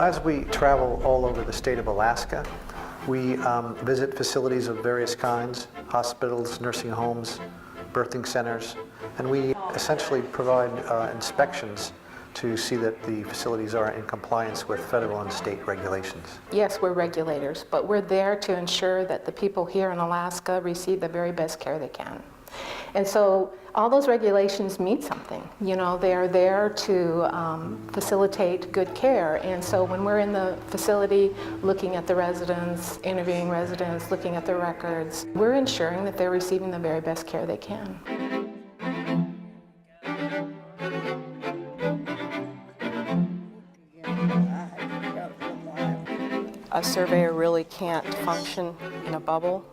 As we travel all over the state of Alaska, we visit facilities of various kinds, hospitals, nursing homes, birthing centers, and we essentially provide inspections to see that the facilities are in compliance with federal and state regulations. Yes, we're regulators, but we're there to ensure that the people here in Alaska receive the very best care they can. And so all those regulations mean something. You know, they're there to facilitate good care. And so when we're in the facility looking at the residents, interviewing residents, looking at their records, we're ensuring that they're receiving the very best care they can. A surveyor really can't function in a bubble.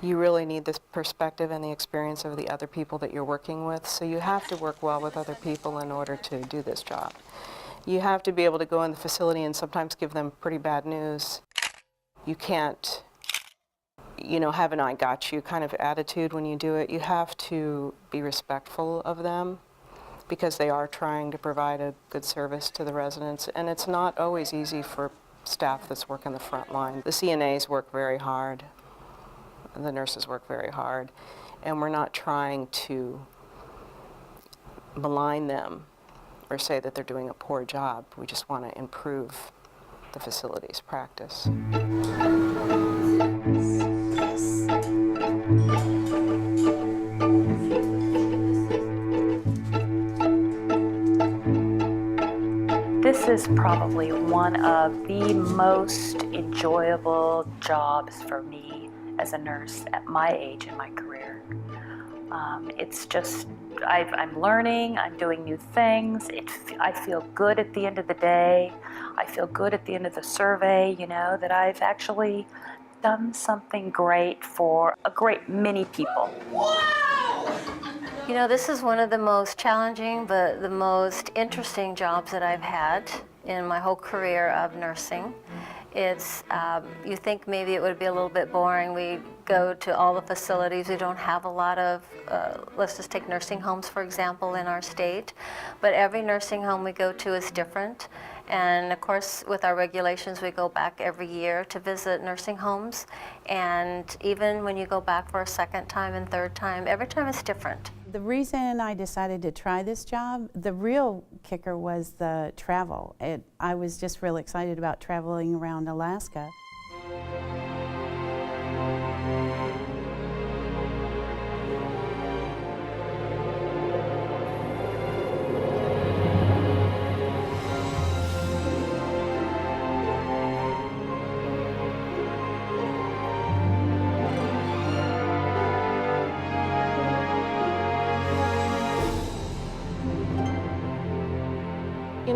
You really need the perspective and the experience of the other people that you're working with, so you have to work well with other people in order to do this job. You have to be able to go in the facility and sometimes give them pretty bad news. You can't, have an I got you kind of attitude when you do it. You have to be respectful of them because they are trying to provide a good service to the residents, and it's not always easy for staff that's working the front line. The CNAs work very hard. The nurses work very hard, and we're not trying to malign them or say that they're doing a poor job. We just want to improve the facility's practice. This is probably one of the most enjoyable jobs for me as a nurse at my age in my career. It's just, I'm learning, I'm doing new things. I feel good at the end of the day. I feel good at the end of the survey, that I've actually done something great for a great many people. Wow! This is one of the most challenging but the most interesting jobs that I've had in my whole career of nursing. It's, you think maybe it would be a little bit boring. We go to all the facilities. We don't have a lot of, let's just take nursing homes, for example, in our state. But every nursing home we go to is different. And of course, with our regulations, we go back every year to visit nursing homes. And even when you go back for a second time and third time, every time it's different. The reason I decided to try this job, the real kicker was the travel. I was just really excited about traveling around Alaska.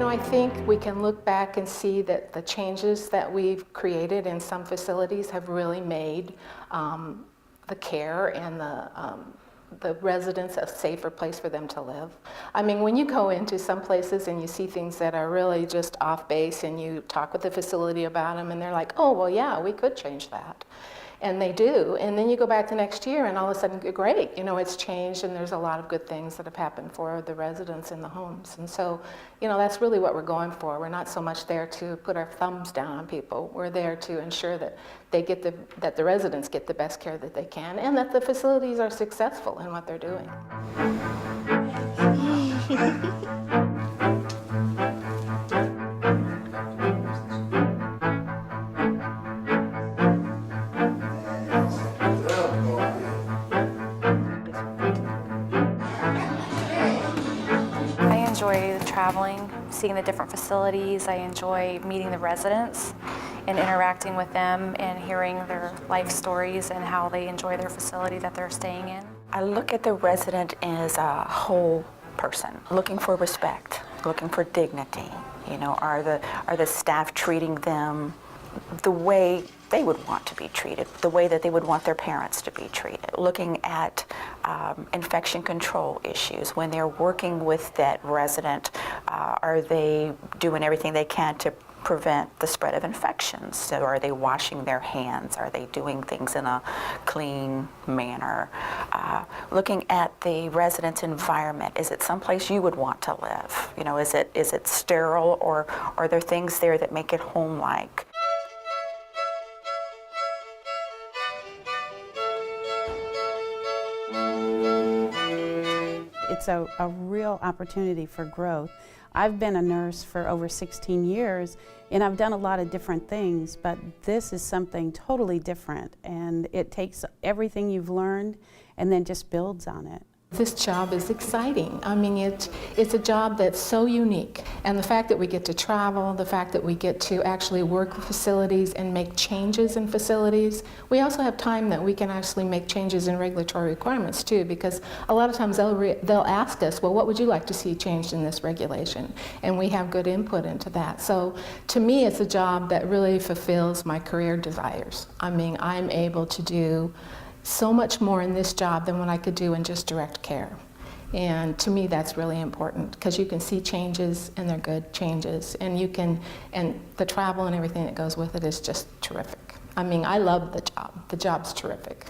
I think we can look back and see that the changes that we've created in some facilities have really made the care and the residents a safer place for them to live. I mean, when you go into some places and you see things that are really just off base and you talk with the facility about them and they're like, oh, well, yeah, we could change that. And they do, and then you go back the next year and all of a sudden, great, it's changed and there's a lot of good things that have happened for the residents in the homes. And so, that's really what we're going for. We're not so much there to put our thumbs down on people. We're there to ensure that that the residents get the best care that they can and that the facilities are successful in what they're doing. I enjoy traveling, seeing the different facilities. I enjoy meeting the residents and interacting with them and hearing their life stories and how they enjoy their facility that they're staying in. I look at the resident as a whole person, looking for respect, looking for dignity. Are the staff treating them the way they would want to be treated, the way that they would want their parents to be treated. Looking at infection control issues. When they're working with that resident, are they doing everything they can to prevent the spread of infections. So are they washing their hands? Are they doing things in a clean manner? Looking at the residence environment, is it someplace you would want to live? You know, is it sterile, or are there things there that make it home-like? It's a real opportunity for growth. I've been a nurse for over 16 years, and I've done a lot of different things, but this is something totally different, and it takes everything you've learned and then just builds on it. This job is exciting. I mean, it's a job that's so unique. And the fact that we get to travel, the fact that we get to actually work with facilities and make changes in facilities. We also have time that we can actually make changes in regulatory requirements too, because a lot of times they'll ask us, well, what would you like to see changed in this regulation? And we have good input into that. So to me, it's a job that really fulfills my career desires. I mean, I'm able to do so much more in this job than what I could do in just direct care. And to me, that's really important, because you can see changes, and they're good changes, and the travel and everything that goes with it is just terrific. I mean, I love the job. The job's terrific.